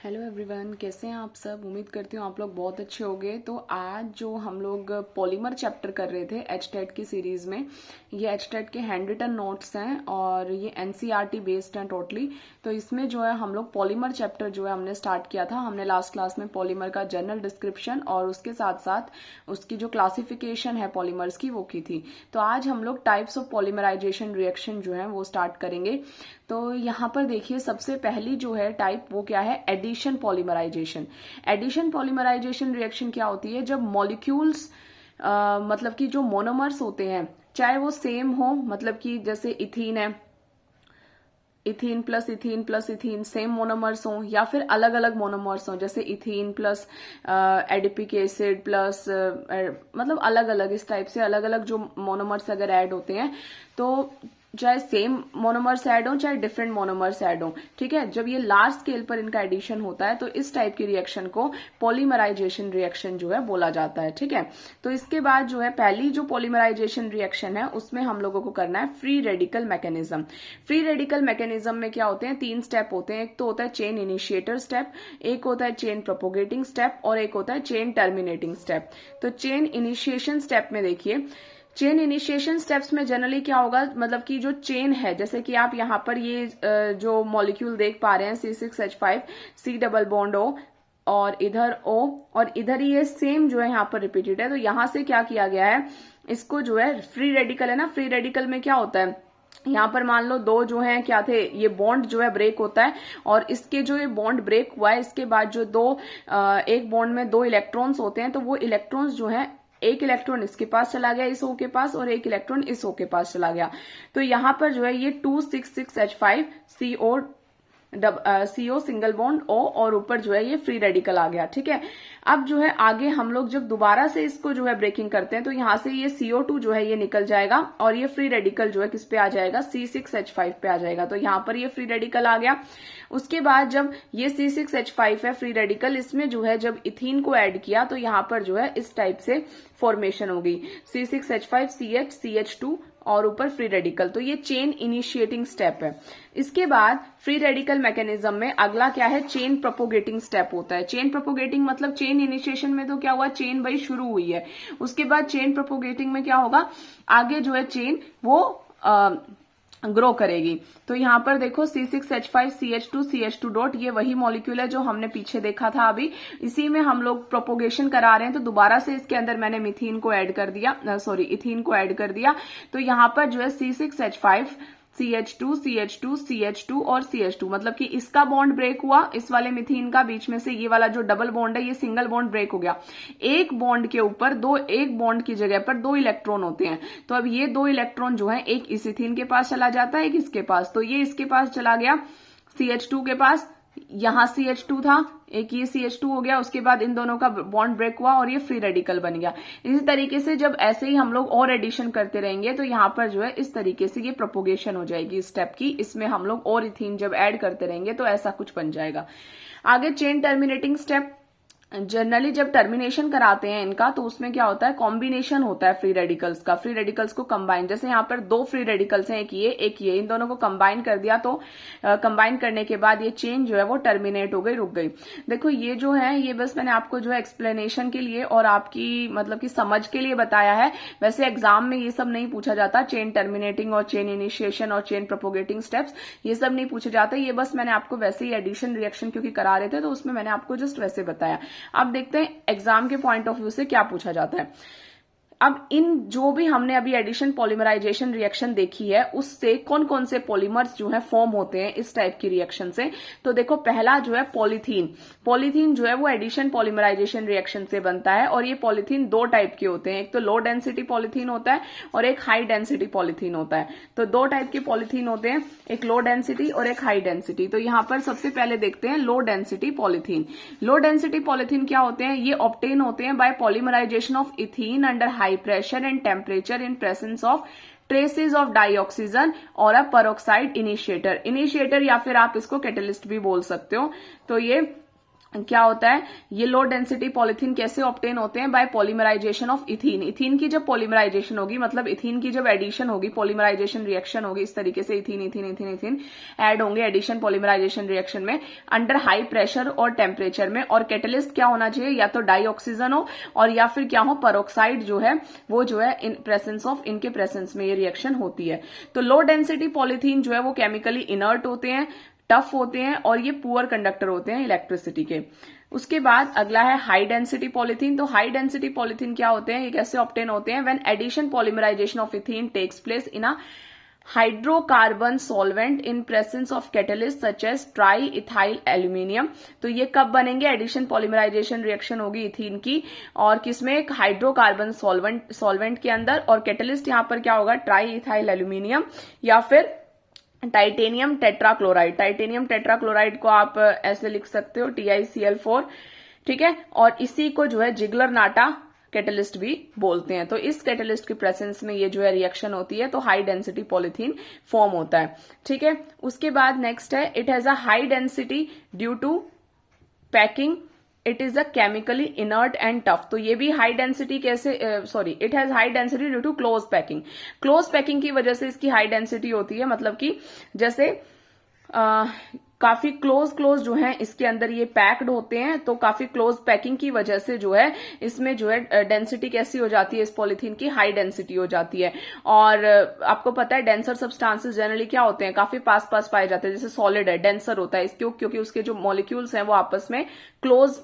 Hello everyone, कैसे हैं आप सब। उम्मीद करती हूँ आप लोग बहुत अच्छे होंगे। तो आज जो हम लोग पॉलीमर चैप्टर कर रहे थे एचटेट की सीरीज में, ये एचटेट के हैंड रिटन नोट्स हैं और ये एनसीईआरटी बेस्ड हैं टोटली। तो इसमें जो है हम लोग पॉलीमर चैप्टर जो है हमने स्टार्ट किया था। हमने लास्ट क्लास में पॉलीमर का जनरल डिस्क्रिप्शन और उसके साथ साथ उसकी जो क्लासिफिकेशन है पॉलीमर्स की वो की थी। तो आज हम लोग टाइप्स ऑफ पॉलीमराइजेशन रिएक्शन जो है वो स्टार्ट करेंगे। तो यहाँ पर देखिए, सबसे पहली जो है टाइप वो क्या है, addition polymerisation. Addition polymerisation reaction क्या होती है, जब मॉलिक्यूल्स मतलब कि जो मोनोमर्स होते हैं चाहे वो सेम हो, मतलब कि जैसे इथीन है, ethene plus ethene same monomers हों, या फिर अलग अलग मोनोमर्स हों, जैसे ethene plus adipic acid plus मतलब अलग अलग इस टाइप से अलग अलग जो मोनोमर्स अगर ऐड होते हैं, तो चाहे सेम मोनोमर्स ऐड हो चाहे डिफरेंट मोनोमर्स ऐड हो, ठीक है। जब ये लार्ज स्केल पर इनका एडिशन होता है तो इस टाइप की रिएक्शन को पॉलीमराइजेशन रिएक्शन जो है बोला जाता है, ठीक है। तो इसके बाद जो है पहली जो पॉलीमराइजेशन रिएक्शन है उसमें हम लोगों को करना है free radical mechanism. Free radical mechanism में क्या होते हैं, 3 स्टेप होते हैं। एक तो होता है चेन इनिशिएटर स्टेप, एक होता है चेन प्रोपोगेटिंग स्टेप और एक होता है चेन टर्मिनेटिंग स्टेप। तो चेन इनिशिएशन स्टेप में देखिए, चेन इनिशिएशन स्टेप्स में जनरली क्या होगा, मतलब कि जो चेन है, जैसे कि आप यहाँ पर ये जो मॉलिक्यूल देख पा रहे हैं C6H5 C double bond O और इधर O और इधर ये सेम जो है यहाँ पर रिपीटेड है। तो यहाँ से क्या किया गया है, इसको जो है फ्री रेडिकल है ना, फ्री रेडिकल में क्या होता है, यहाँ पर मान लो दो जो हैं क्या थे, ये बॉन्ड जो है ब्रेक होता है और इसके जो ये बॉन्ड ब्रेक हुआ है इसके बाद जो एक बॉन्ड में 2 इलेक्ट्रॉन्स होते हैं, तो वो इलेक्ट्रॉन्स जो है, एक इलेक्ट्रॉन इसके पास चला गया इस O के पास और एक इलेक्ट्रॉन इस O के पास चला गया। तो यहाँ पर जो है ये 266H5 CO single bond O और ऊपर जो है ये फ्री रेडिकल आ गया, ठीक है। अब जो है आगे हम लोग जब दोबारा से इसको जो है ब्रेकिंग करते हैं तो यहाँ से ये CO2 जो है ये निकल जाएगा और ये फ्री रेडिकल जो है किस पे आ जाएगा, C6H5 पे आ जाएगा। तो यहाँ पर ये फ्री रेडिकल आ गया। उसके बाद जब ये C6H5 है फ्री रेडिकल, इसमें जो है जब इथीन को ऐड किया तो यहाँ पर जो है इस टाइप से फॉर्मेशन होगी, C6H5CH CH2 और ऊपर फ्री रेडिकल। तो ये चेन इनिशिएटिंग स्टेप है। इसके बाद फ्री रेडिकल मैकेनिज्म में अगला क्या है, चेन प्रोपोगेटिंग स्टेप होता है। चेन प्रोपोगेटिंग मतलब चेन इनिशिएशन में तो क्या हुआ, चेन भाई शुरू हुई है, उसके बाद चेन प्रोपोगेटिंग में क्या होगा, आगे जो है चेन वो ग्रो करेगी। तो यहाँ पर देखो C6H5 CH2 CH2 डॉट, ये वही मॉलिक्यूल है जो हमने पीछे देखा था अभी, इसी में हम लोग प्रोपोगेशन करा रहे हैं। तो दोबारा से इसके अंदर मैंने मिथीन को ऐड कर दिया, इथीन को ऐड कर दिया। तो यहाँ पर जो है C6H5 CH2 CH2 CH2 और CH2, मतलब कि इसका बॉन्ड ब्रेक हुआ इस वाले मिथीन का, बीच में से ये वाला जो डबल बॉन्ड है ये सिंगल बॉन्ड ब्रेक हो गया। एक बॉन्ड के ऊपर एक बॉन्ड की जगह पर 2 इलेक्ट्रॉन होते हैं। तो अब ये 2 इलेक्ट्रॉन जो है, एक इस इथीन के पास चला जाता है, एक इसके पास। तो ये इसके पास चला गया CH2 के पास, यहां CH2 था, एक ये CH2 हो गया, उसके बाद इन दोनों का बॉन्ड ब्रेक हुआ और ये फ्री रेडिकल बन गया। इसी तरीके से जब ऐसे ही हम लोग और एडिशन करते रहेंगे तो यहाँ पर जो है इस तरीके से ये प्रोपोगेशन हो जाएगी इस स्टेप की। इसमें हम लोग और इथीन जब ऐड करते रहेंगे तो ऐसा कुछ बन जाएगा। आगे चेन टर्मिनेटिंग स्टेप, जनरली जब टर्मिनेशन कराते हैं इनका तो उसमें क्या होता है, कॉम्बिनेशन होता है फ्री रेडिकल्स का, फ्री रेडिकल्स को कंबाइन, जैसे यहाँ पर 2 फ्री रेडिकल्स हैं, एक ये, इन दोनों को कंबाइन कर दिया। तो कंबाइन करने के बाद ये चेन जो है वो टर्मिनेट हो गई, रुक गई। देखो ये जो है ये बस मैंने आपको जो है एक्सप्लेनेशन के लिए और आपकी मतलब की समझ के लिए बताया है। वैसे एग्जाम में ये सब नहीं पूछा जाता, चेन टर्मिनेटिंग और चेन इनिशिएशन और चेन प्रोपोगेटिंग स्टेप्स ये सब नहीं पूछे जाते। ये बस मैंने आपको वैसे ही एडिशन रिएक्शन क्योंकि करा रहे थे तो उसमें मैंने आपको जस्ट वैसे बताया। अब देखते हैं एग्जाम के पॉइंट ऑफ व्यू से क्या पूछा जाता है। अब इन जो भी हमने अभी एडिशन पॉलीमराइजेशन रिएक्शन देखी है उससे कौन कौन से पॉलीमर्स जो है फॉर्म होते हैं इस टाइप की रिएक्शन से। तो देखो पहला जो है पॉलीथीन, पॉलीथीन जो है वो एडिशन पॉलीमराइजेशन रिएक्शन से बनता है और ये पॉलीथीन 2 टाइप के होते हैं, एक तो लो डेंसिटी पॉलीथीन होता है और एक हाई डेंसिटी पॉलीथीन होता है। तो 2 टाइप के पॉलीथीन होते हैं, एक लो डेंसिटी और एक हाई डेंसिटी। तो यहाँ पर सबसे पहले देखते हैं low density polythene. Low density polythene क्या होते हैं, ये ऑब्टेन होते हैं by polymerisation of ethene under high pressure and temperature in presence of traces of dioxygen और a peroxide initiator या फिर आप इसको कैटलिस्ट भी बोल सकते हो। तो ये क्या होता है, ये लो डेंसिटी पॉलिथीन कैसे ऑब्टेन होते हैं, by polymerisation of ethene. Ethene की जब पॉलीमराइजेशन होगी, मतलब इथीन की जब एडिशन होगी, पॉलीमराइजेशन रिएक्शन होगी, इस तरीके से ethene ethene ethene ethene add होंगे एडिशन पॉलीमराइजेशन रिएक्शन में अंडर हाई प्रेशर और टेम्परेचर में। और कैटलिस्ट क्या होना चाहिए, या तो डाई ऑक्सीजन हो और या फिर क्या हो, पेरोक्साइड जो है वो जो है इन प्रेजेंस ऑफ, इनके प्रेजेंस में ये रिएक्शन होती है। तो लो डेंसिटी पॉलिथीन जो है वो केमिकली इनर्ट होते हैं, टफ होते हैं और ये पुअर कंडक्टर होते हैं इलेक्ट्रिसिटी के। उसके बाद अगला है हाई डेंसिटी पॉलिथीन। तो हाई डेंसिटी पॉलिथीन क्या होते हैं, ये कैसे ऑब्टेन होते हैं, when addition polymerisation of ethene takes place in a hydrocarbon solvent in presence of catalyst such as triethyl aluminium. तो ये कब बनेंगे, एडिशन पॉलीमराइजेशन रिएक्शन होगी इथीन की और किसमें, एक हाइड्रोकार्बन सॉल्वेंट के अंदर, और कैटलिस्ट यहां पर क्या होगा, ट्राई इथाइल एल्यूमिनियम या फिर टाइटेनियम टेट्राक्लोराइड। टाइटेनियम टेट्राक्लोराइड को आप ऐसे लिख सकते हो TiCl4, ठीक है। और इसी को जो है जिगलर नाटा कैटलिस्ट भी बोलते हैं। तो इस कैटलिस्ट की प्रेजेंस में ये जो है रिएक्शन होती है, तो हाई डेंसिटी पॉलिथीन फॉर्म होता है, ठीक है। उसके बाद नेक्स्ट है, it has a high density due to packing, it is a chemically inert and tough. तो ये भी हाई डेंसिटी कैसे, sorry, it has high density due to close packing. Close packing की वजह से इसकी हाई डेंसिटी होती है, मतलब कि जैसे काफी क्लोज जो है इसके अंदर ये पैक्ड होते हैं, तो काफी क्लोज पैकिंग की वजह से जो है इसमें जो है डेंसिटी कैसी हो जाती है, इस पॉलिथीन की हाई डेंसिटी हो जाती है। और आपको पता है डेंसर सब्सटेंसेस जनरली क्या होते हैं, काफी पास पाए जाते हैं। जैसे सॉलिड है, डेंसर होता है क्योंकि उसके जो मॉलिक्यूल्स हैं वो आपस में क्लोज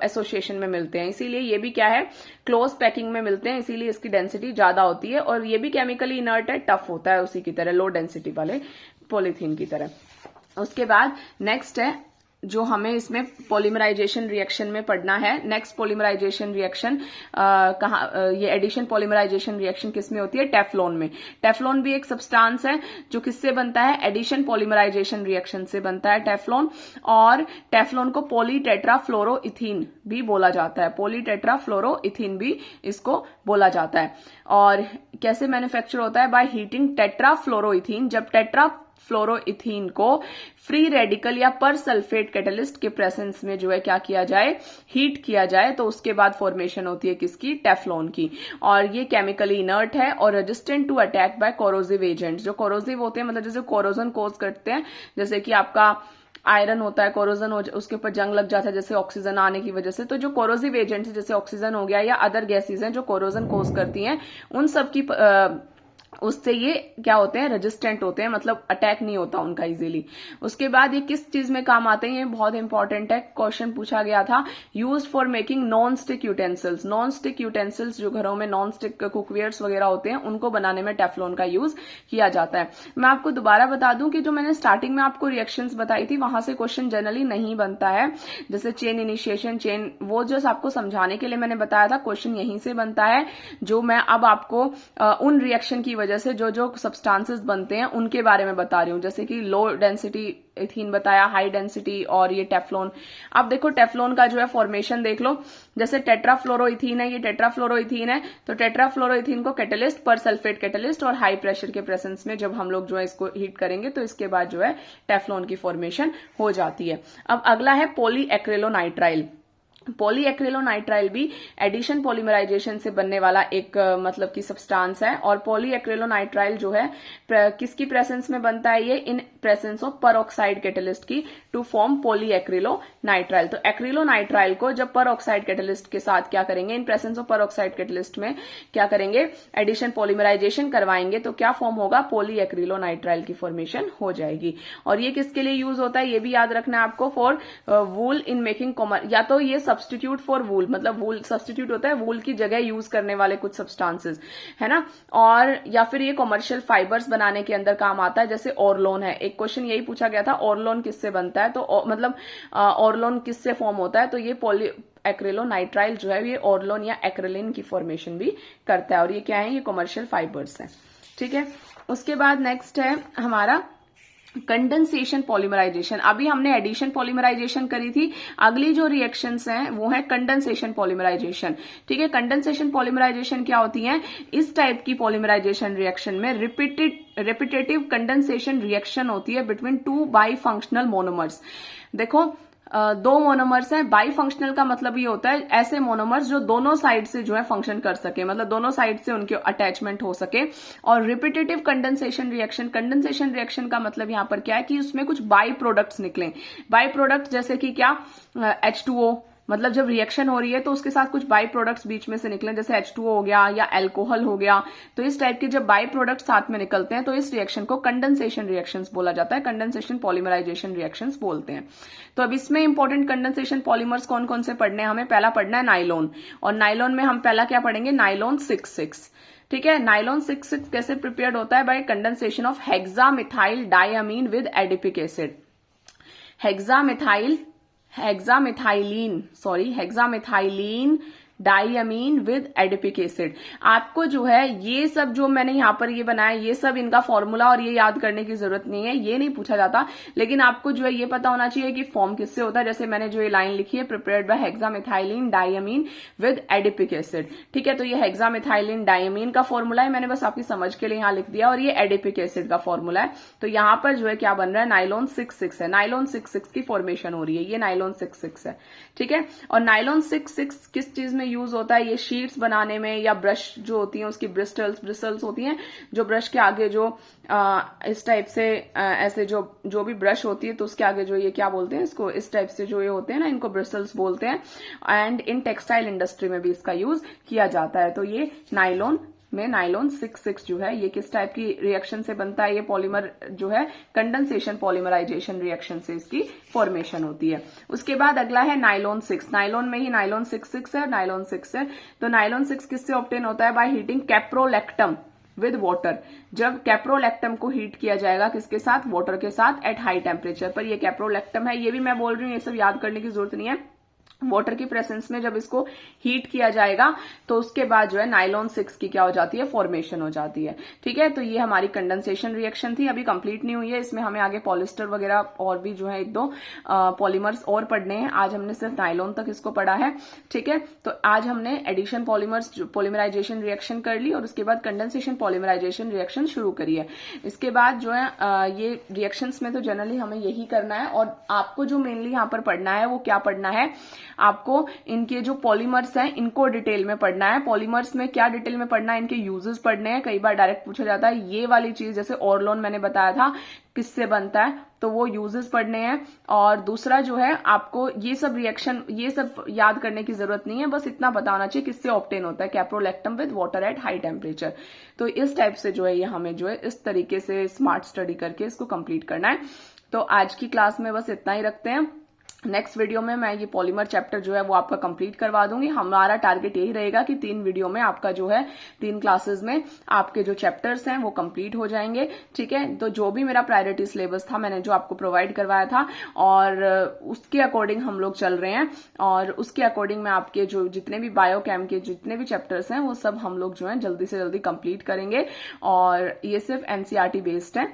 एसोसिएशन में मिलते हैं, इसीलिए ये भी क्या है, क्लोज पैकिंग में मिलते हैं, इसीलिए इसकी डेंसिटी ज्यादा होती है। और ये भी केमिकली इनर्ट है, टफ होता है उसी की तरह, लो डेंसिटी वाले पॉलिथीन की तरह। उसके बाद नेक्स्ट है जो हमें इसमें पॉलीमराइजेशन रिएक्शन में पढ़ना है, नेक्स्ट पॉलीमराइजेशन रिएक्शन ये एडिशन पॉलीमराइजेशन रिएक्शन किसमें होती है, टेफ्लॉन में। टेफ्लॉन भी एक सब्सटेंस है जो किससे बनता है, एडिशन पॉलीमराइजेशन रिएक्शन से बनता है टेफ्लॉन। और टेफ्लॉन को पॉलीटेट्राफ्लोरोइथीन भी बोला जाता है, पॉलीटेट्राफ्लोरोइथीन भी इसको बोला जाता है। और कैसे मैन्युफैक्चर होता है, बाय हीटिंग टेट्राफ्लोरोइथीन। जब टेट्राफ्लोरोइथीन को फ्री रेडिकल या पर सल्फेट कैटलिस्ट के प्रेजेंस में जो है क्या किया जाए, हीट किया जाए, तो उसके बाद फॉर्मेशन होती है किसकी, टेफ्लॉन की। और ये केमिकली इनर्ट है और resistant to attack by corrosive agents. जो कोरोसिव होते हैं मतलब जैसे कोरोजन कोज करते हैं, जैसे कि आपका आयरन होता है, कोरोजन उसके ऊपर जंग लग जाता है जैसे ऑक्सीजन आने की वजह से। तो जो कोरोसिव एजेंट्स जैसे ऑक्सीजन हो गया या अदर गैसेज हैं जो कोरोजन कोज करती हैं, उन सब की उससे ये क्या होते हैं, रेजिस्टेंट होते हैं, मतलब अटैक नहीं होता उनका इजीली। उसके बाद ये किस चीज में काम आते हैं, ये बहुत इंपॉर्टेंट है, क्वेश्चन पूछा गया था, used for making non stick utensils. Non stick utensils जो घरों में नॉन स्टिक कुकवेयर्स वगैरह होते हैं, उनको बनाने में टेफ्लॉन का यूज किया जाता है। मैं आपको दोबारा बता दूं कि जो मैंने स्टार्टिंग में आपको रिएक्शंस बताई थी, वहां से क्वेश्चन जनरली नहीं बनता है। जैसे चेन इनिशिएशन, चेन, वो जो आपको समझाने के लिए मैंने बताया था, क्वेश्चन यहीं से बनता है। जो मैं अब आपको उन रिएक्शन की वजह से जो सब्सटेंसेस बनते हैं उनके बारे में बता रही हूं, जैसे कि लो डेंसिटी इथीन बताया, हाई डेंसिटी और ये टेफ्लॉन। अब देखो टेफ्लॉन का जो है फॉर्मेशन देख लो, जैसे टेट्राफ्लोरोइथीन है, ये टेट्राफ्लोरोइथीन है, तो टेट्राफ्लोरोइथीन को कैटलिस्ट, पर सल्फेट कैटलिस्ट और हाई प्रेशर के प्रेजेंस में जब हम लोग जो है इसको हीट करेंगे तो इसके बाद जो है टेफ्लॉन की फॉर्मेशन हो जाती है। अब अगला है पॉलीएक्रिलोनाइट्राइल। पॉलीएक्रिलोनाइट्राइल भी एडिशन पॉलीमराइजेशन से बनने वाला एक मतलब की सब्सटेंस है। और पॉलीएक्रिलोनाइट्राइल जो है किसकी प्रेजेंस में बनता है, ये इन प्रेजेंस ऑफ परऑक्साइड कैटलिस्ट की टू फॉर्म पॉलीएक्रिलोनाइट्राइल। तो एक्रिलोनाइट्राइल को जब परऑक्साइड कैटलिस्ट के साथ क्या करेंगे, इन प्रेजेंस ऑफ परऑक्साइड कैटलिस्ट में क्या करेंगे, एडिशन पॉलीमराइजेशन करवाएंगे, तो क्या फॉर्म होगा, पॉलीएक्रिलोनाइट्राइल की फॉर्मेशन हो जाएगी। और ये किसके लिए यूज होता है, ये भी याद रखना है आपको, फॉर वूल इन मेकिंग या तो ये सब्स्टिट्यूट फॉर वूल, मतलब वूल सब्स्टिट्यूट होता है, वूल की जगह यूज करने वाले कुछ सब्सटेंसेस है ना। और या फिर ये कमर्शियल फाइबर्स बनाने के अंदर काम आता है, जैसे ऑर्लोन है। एक क्वेश्चन यही पूछा गया था, ऑर्लोन किससे बनता है, तो मतलब ऑर्लोन किससे फॉर्म होता है, तो ये पॉली एक्रिलोनाइट्राइल जो है ये ऑर्लोन या एक्रिलिन की फॉर्मेशन भी करता है। और ये क्या है, ये कमर्शियल फाइबर्स है, ठीक है। उसके बाद नेक्स्ट है हमारा कंडेंसेशन पॉलीमराइजेशन। अभी हमने एडिशन पॉलीमराइजेशन करी थी, अगली जो रिएक्शंस हैं वो है कंडेंसेशन पॉलीमराइजेशन, ठीक है। कंडेंसेशन पॉलीमराइजेशन क्या होती है, इस टाइप की पॉलीमराइजेशन रिएक्शन में रिपीटेटिव कंडेंसेशन रिएक्शन होती है between two by functional monomers. देखो दो मोनोमर्स हैं। बाई फंक्शनल का मतलब ये होता है ऐसे मोनोमर्स जो दोनों साइड से जो है फंक्शन कर सके, मतलब दोनों साइड से उनके अटैचमेंट हो सके। और repetitive condensation reaction, condensation reaction का मतलब यहां पर क्या है कि उसमें कुछ बाई प्रोडक्ट्स निकले। बाई प्रोडक्ट जैसे कि क्या, H2O, मतलब जब रिएक्शन हो रही है तो उसके साथ कुछ बाई प्रोडक्ट्स बीच में से निकले, जैसे H2O हो गया या अल्कोहल हो गया। तो इस टाइप के जब बाई प्रोडक्ट्स साथ में निकलते हैं तो इस रिएक्शन को कंडेंसेशन रिएक्शंस बोला जाता है, कंडेंसेशन पॉलीमराइजेशन रिएक्शंस बोलते हैं। तो अब इसमें इंपॉर्टेंट कंडेंसेशन पॉलीमर्स कौन कौन से पढ़ने हैं हमें? पहला पढ़ना है नाइलॉन, और नाइलॉन में हम पहला क्या पढ़ेंगे? नाइलॉन 6,6। ठीक है, नाइलॉन 6,6 कैसे प्रिपेयर्ड होता है? By condensation of hexamethyl diamine with adipic acid. Hexamethylene diamine with adipic acid. आपको जो है ये सब जो मैंने यहां पर ये बनाया, ये सब इनका फॉर्मूला और ये याद करने की जरूरत नहीं है, ये नहीं पूछा जाता, लेकिन आपको जो है ये पता होना चाहिए कि फॉर्म किससे होता है। जैसे मैंने जो ये लाइन लिखी है, prepared by hexamethylene diamine with adipic acid. ठीक है, तो ये हेक्सामिथाइलिन डाइअमीन का फॉर्मूला है, मैंने बस आपकी समझ के लिए यहां लिख दिया, और ये एडिपिक एसिड का फॉर्मूला है। तो यहां पर जो है क्या बन रहा है? नाइलॉन 6,6 है, नाइलॉन 6,6 की फॉर्मेशन हो रही है, ये नाइलॉन 6,6 है। ठीक है, और नाइलॉन 6,6 किस चीज में यूज होता है? ये शीट्स बनाने में, या ब्रश जो होती है उसकी ब्रिस्टल्स होती हैं, जो ब्रश के आगे जो इस टाइप से ऐसे जो भी ब्रश होती है तो उसके आगे जो ये क्या बोलते हैं इसको, इस टाइप से जो ये होते हैं ना, इनको ब्रिस्टल्स बोलते हैं। एंड इन टेक्सटाइल इंडस्ट्री में भी इसका यूज किया जाता है। तो ये नाइलॉन में नाइलॉन 6,6 जो है ये किस टाइप की रिएक्शन से बनता है? ये पॉलीमर जो है कंडेंसेशन पॉलीमराइजेशन रिएक्शन से इसकी फॉर्मेशन होती है। उसके बाद अगला है नाइलॉन 6। नाइलॉन में ही नाइलॉन 6,6 है, नाइलॉन 6 है। तो नाइलॉन 6 किससे ऑब्टेन होता है? By heating caprolactam with water. जब कैप्रोलैक्टम को हीट किया जाएगा किसके साथ? वाटर के साथ, एट हाई टेम्परेचर पर। ये कैप्रोलैक्टम है, ये भी मैं बोल रही हूँ, ये सब याद करने की जरूरत नहीं है। वाटर की प्रेजेंस में जब इसको हीट किया जाएगा तो उसके बाद जो है नाइलॉन 6 की क्या हो जाती है? फॉर्मेशन हो जाती है। ठीक है, तो ये हमारी कंडेंसेशन रिएक्शन थी, अभी कंप्लीट नहीं हुई है, इसमें हमें आगे पॉलिस्टर वगैरह और भी जो है एक दो पॉलीमर्स और पढ़ने हैं। आज हमने सिर्फ नाइलॉन तक इसको पढ़ा है। ठीक है, तो आज हमने एडिशन पॉलीमर्स पॉलीमराइजेशन रिएक्शन कर ली, और उसके बाद कंडेंसेशन पॉलीमराइजेशन रिएक्शन शुरू करी है। इसके बाद जो है ये रिएक्शंस में तो जनरली हमें यही करना है, और आपको जो मेनली यहाँ पर पढ़ना है वो क्या पढ़ना है? आपको इनके जो पॉलीमर्स हैं इनको डिटेल में पढ़ना है। पॉलीमर्स में क्या डिटेल में पढ़ना है? इनके यूजेस पढ़ने हैं। कई बार डायरेक्ट पूछा जाता है ये वाली चीज, जैसे ऑर्लोन मैंने बताया था किससे बनता है, तो वो यूजेस पढ़ने हैं। और दूसरा जो है आपको ये सब रिएक्शन ये सब याद करने की जरूरत नहीं है, बस इतना पता होना चाहिए किससे ऑब्टेन होता है? Caprolactam with water at high temperature. तो इस टाइप से जो है ये हमें जो है इस तरीके से स्मार्ट स्टडी करके इसको कंप्लीट करना है। तो आज की क्लास में बस इतना ही रखते हैं। नेक्स्ट वीडियो में मैं ये पॉलीमर चैप्टर जो है वो आपका कंप्लीट करवा दूंगी। हमारा टारगेट यही रहेगा कि 3 वीडियो में आपका जो है 3 क्लासेस में आपके जो चैप्टर्स हैं वो कंप्लीट हो जाएंगे। ठीक है, तो जो भी मेरा प्रायोरिटी सिलेबस था मैंने जो आपको प्रोवाइड करवाया था, और उसके अकॉर्डिंग हम लोग चल रहे हैं, और उसके अकॉर्डिंग मैं आपके जो जितने भी बायोकेम के जितने भी चैप्टर्स हैं वो सब हम लोग जो है जल्दी से जल्दी कंप्लीट करेंगे। और ये सिर्फ एनसीईआरटी बेस्ड है,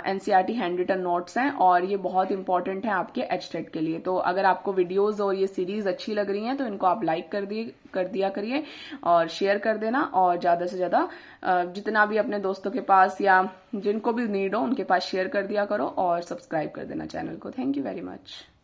एनसीईआरटी हैंड रिटन नोट्स हैं, और ये बहुत इंपॉर्टेंट है आपके एचटेट के लिए। तो अगर आपको वीडियोस और ये सीरीज अच्छी लग रही हैं तो इनको आप लाइक कर दिया करिए और शेयर कर देना, और ज्यादा से ज्यादा जितना भी अपने दोस्तों के पास या जिनको भी नीड हो उनके पास शेयर कर दिया करो, और सब्सक्राइब कर देना चैनल को। Thank you very much.